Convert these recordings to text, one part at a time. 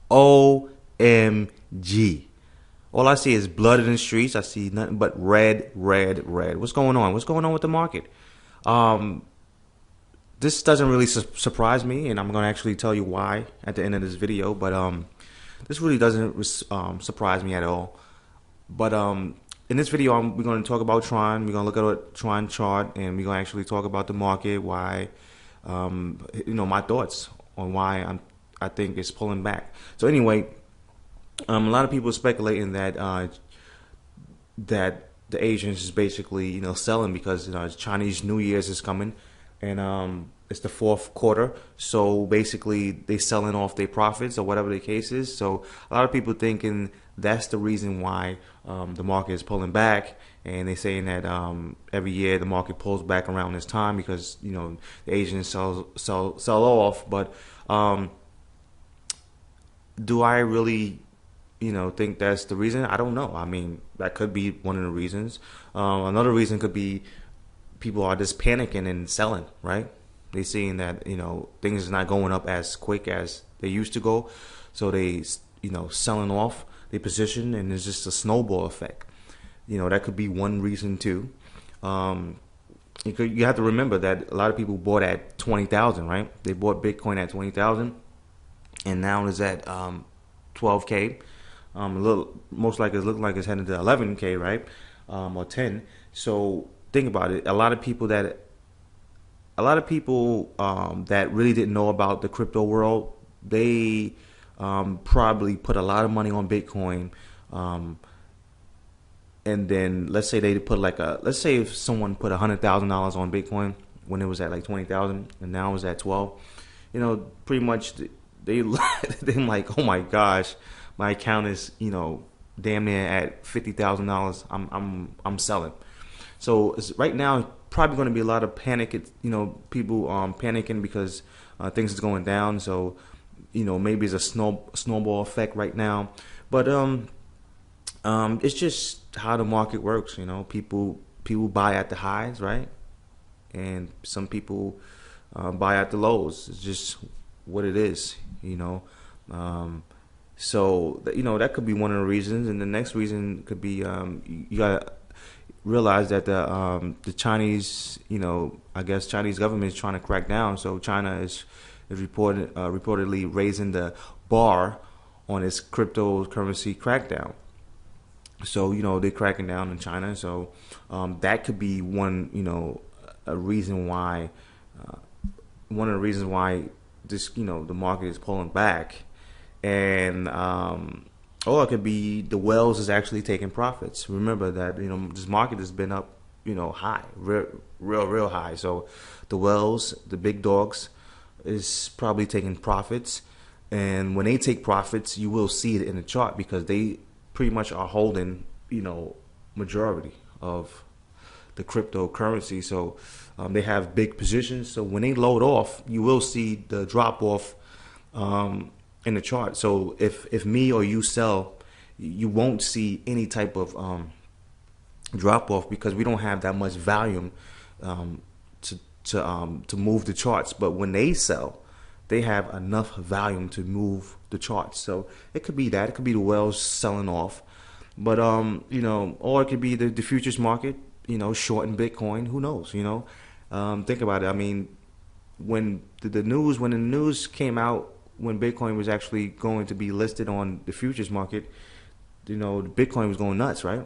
OMG. All I see is blood in the streets. I see nothing but red, red, red. What's going on? What's going on with the market? Um, this doesn't really surprise me, and I'm going to actually tell you why at the end of this video. But this really doesn't surprise me at all. But in this video, we're going to talk about Tron. We're going to look at a Tron chart, and we're going to actually talk about the market, why, my thoughts on why I think it's pulling back. So anyway, a lot of people are speculating that that the Asians is basically selling because Chinese New Year's is coming, and it's the fourth quarter. So basically, they selling off their profits or whatever the case is. So a lot of people thinking that's the reason why the market is pulling back, and they're saying that every year the market pulls back around this time because the Asians sell off. But do I really think that's the reason? I don't know. I mean, that could be one of the reasons. Another reason could be people are just panicking and selling, right? They're seeing that, things is not going up as quick as they used to go. So they, selling off their position, and it's just a snowball effect. That could be one reason too. You have to remember that a lot of people bought at 20,000, right? They bought Bitcoin at 20,000, and now it's at 12K. Most likely it looks like it's heading to 11K, right? Or 10. So think about it. A lot of people that really didn't know about the crypto world, they probably put a lot of money on Bitcoin. And then let's say they put let's say if someone put $100,000 on Bitcoin when it was at like 20,000 and now it's at 12, pretty much they're like, oh my gosh, my account is damn near at $50,000. I'm selling. So right now probably going to be a lot of panic. People panicking because things is going down. So maybe it's a snowball effect right now. But it's just how the market works. People buy at the highs, right? And some people buy at the lows. It's just what it is. So that could be one of the reasons, and the next reason could be you gotta realize that the Chinese, I guess Chinese government is trying to crack down. So China is reportedly raising the bar on its cryptocurrency crackdown. So they're cracking down in China. So that could be one a reason why one of the reasons why this the market is pulling back. And or it could be the whales is actually taking profits. Remember that this market has been up high, real high. So the whales, the big dogs, is probably taking profits. And when they take profits, you will see it in the chart because they pretty much are holding majority of the cryptocurrency. So they have big positions. So when they load off, you will see the drop off in the chart. So if me or you sell, you won't see any type of drop off because we don't have that much volume to move the charts. But when they sell, they have enough volume to move the charts. So it could be that. It could be the whales selling off. But or it could be the futures market, shorting Bitcoin. Who knows? Think about it. I mean, when the news came out, when Bitcoin was actually going to be listed on the futures market, the Bitcoin was going nuts, right?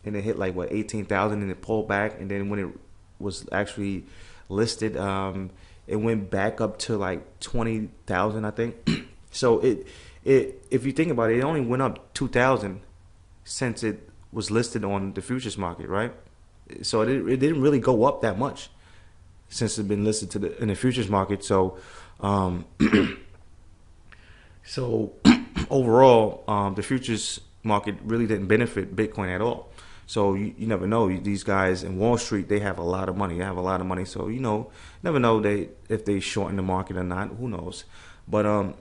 And it hit like 18,000, and it pulled back, and then when it was actually listed, it went back up to like 20,000, I think. So it if you think about it, it only went up 2,000 since it was listed on the futures market, right? So it didn't really go up that much since it's been listed in the futures market. So so overall, the futures market really didn't benefit Bitcoin at all. So you never know. These guys in Wall Street, they have a lot of money. They have a lot of money. So never know if they shorten the market or not. Who knows? But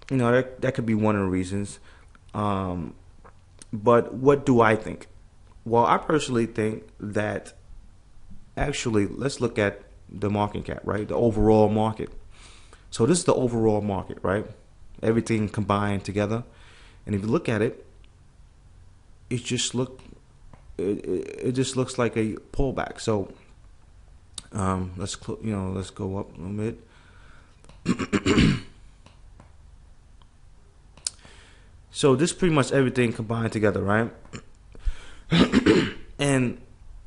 that could be one of the reasons. But what do I think? Well, I personally think that actually, let's look at the market cap, right? The overall market. So this is the overall market, right? everything combined together. And if you look at it, it just looks like a pullback. So let's go up a little bit. So this pretty much everything combined together, right? And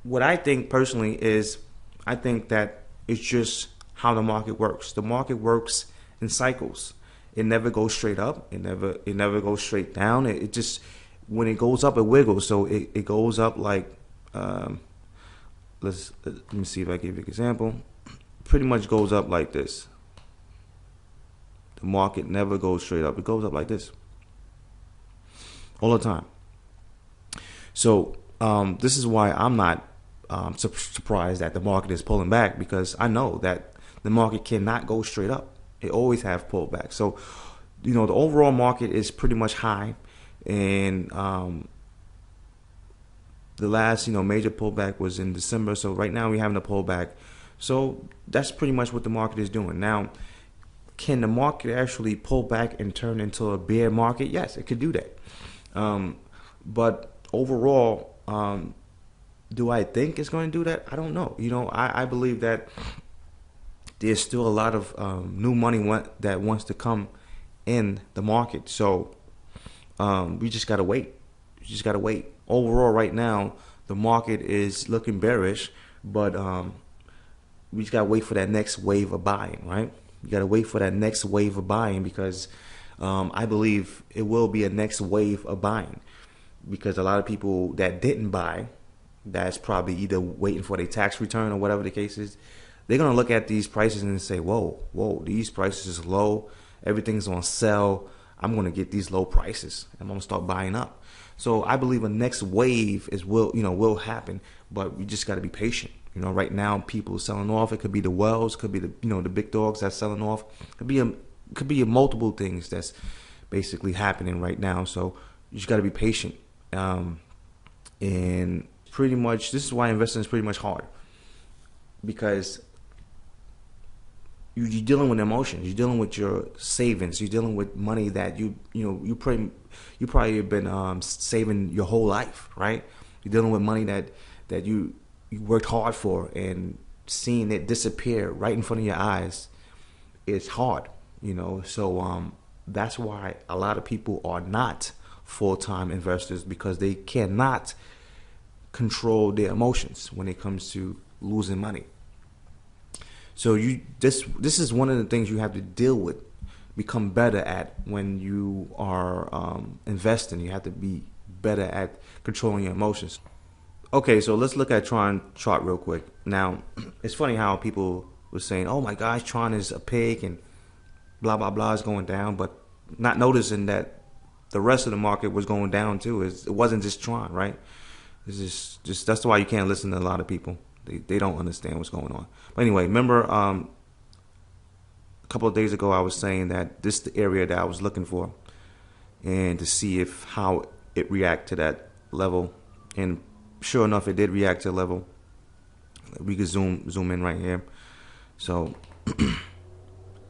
what I think personally is, I think that it's just how the market works. The market works in cycles. It never goes straight up. It never goes straight down. It just, when it goes up, it wiggles. So it goes up like, let me see if I give you an example. Pretty much goes up like this. The market never goes straight up. It goes up like this all the time. So this is why I'm not surprised that the market is pulling back, because I know that the market cannot go straight up. It always have pullback. So, the overall market is pretty much high, and the last, major pullback was in December. So right now we're having a pullback. So that's pretty much what the market is doing. Now, can the market actually pull back and turn into a bear market? Yes, it could do that. But overall, do I think it's going to do that? I don't know. I believe that there's still a lot of new money that wants to come in the market. So we just got to wait. Overall, right now, the market is looking bearish, but we just got to wait for that next wave of buying, right? You got to wait for that next wave of buying, because I believe it will be a next wave of buying, because a lot of people that didn't buy, that's probably either waiting for their tax return or whatever the case is, they're going to look at these prices and say, whoa, these prices is low. Everything's on sale. I'm going to get these low prices. I'm going to start buying up. So I believe a next wave will happen, but we just got to be patient. Right now people are selling off. It could be the wells, could be the big dogs that's selling off. It could be multiple things that's basically happening right now. So you just got to be patient. And pretty much this is why investing is pretty much hard, because you're dealing with emotions. You're dealing with your savings. You're dealing with money that you probably have been saving your whole life, right? You're dealing with money that you worked hard for, and seeing it disappear right in front of your eyes, it's hard, So that's why a lot of people are not full-time investors, because they cannot control their emotions when it comes to losing money. So this is one of the things you have to deal with, become better at when you are investing. You have to be better at controlling your emotions. Okay, so let's look at Tron chart real quick. Now, it's funny how people were saying, "Oh my gosh, Tron is a pig," and blah blah blah is going down, but not noticing that the rest of the market was going down too. It wasn't just Tron, right? It's just that's why you can't listen to a lot of people. They don't understand what's going on. But anyway, remember a couple of days ago I was saying that this is the area that I was looking for, and to see how it react to that level. And sure enough, it did react to a level. We could zoom in right here. So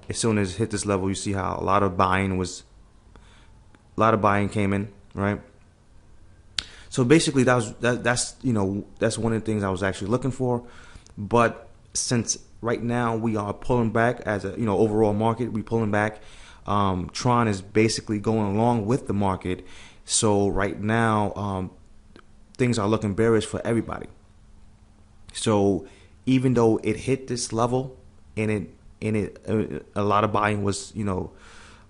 as soon as it hit this level, you see how a lot of buying came in, right? So basically, that's one of the things I was actually looking for. But since right now we are pulling back as a overall market, we pulling back. Tron is basically going along with the market. So right now, things are looking bearish for everybody. So even though it hit this level, and a lot of buying was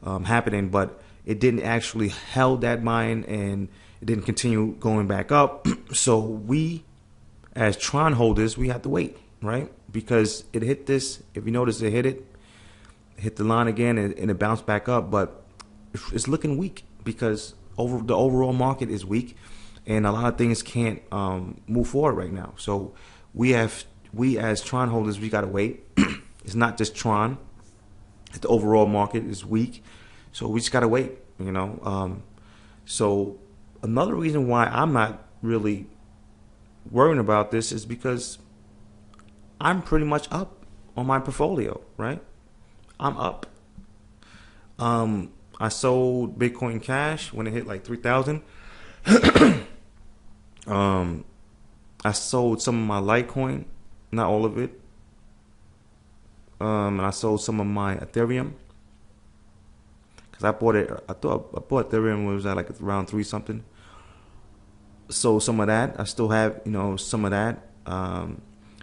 happening, but it didn't actually held that buying, and it didn't continue going back up. So we, as Tron holders, we have to wait, right? Because it hit this. If you notice, it hit the line again, and it bounced back up, but it's looking weak, because the overall market is weak, and a lot of things can't move forward right now. So we as Tron holders, we gotta wait. It's not just Tron. The overall market is weak, so we just gotta wait. So another reason why I'm not really worrying about this is because I'm pretty much up on my portfolio, right? I'm up. I sold Bitcoin Cash when it hit like 3,000. I sold some of my Litecoin, not all of it. And I sold some of my Ethereum because I bought it. I bought Ethereum when it was at like around 3 something. Sold some of that. I still have, some of that. And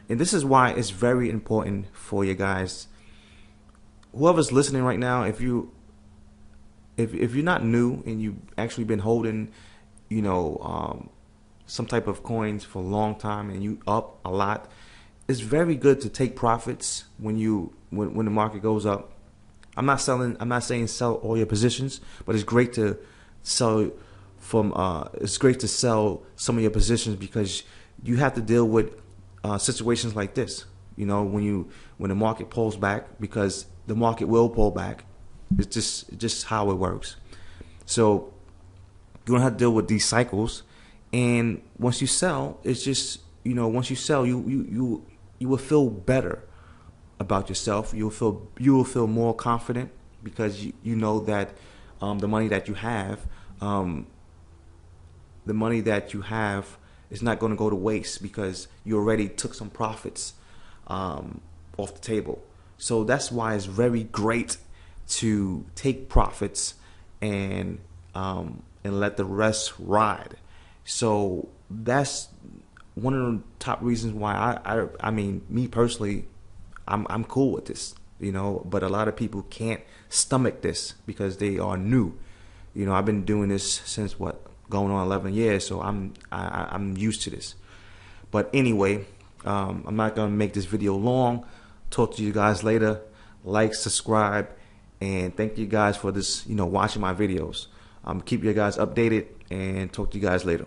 this is why it's very important for you guys, whoever's listening right now. If you're not new and you've actually been holding, some type of coins for a long time and you up a lot, it's very good to take profits when the market goes up. I'm not saying sell all your positions, but it's great to sell it's great to sell some of your positions because you have to deal with situations like this. When the market pulls back, because the market will pull back. It's just how it works. So you don't have to deal with these cycles. And once you sell, it's just, once you sell, you will feel better about yourself. You will feel more confident because you know that the money that you have is not going to go to waste because you already took some profits off the table. So that's why it's very great to take profits and let the rest ride. So that's one of the top reasons why I mean, me personally, I'm cool with this, but a lot of people can't stomach this because they are new. I've been doing this since going on 11 years, so I'm used to this. But anyway, I'm not gonna make this video long. Talk to you guys later. Like, subscribe, and thank you guys for this, watching my videos. Keep you guys updated and talk to you guys later.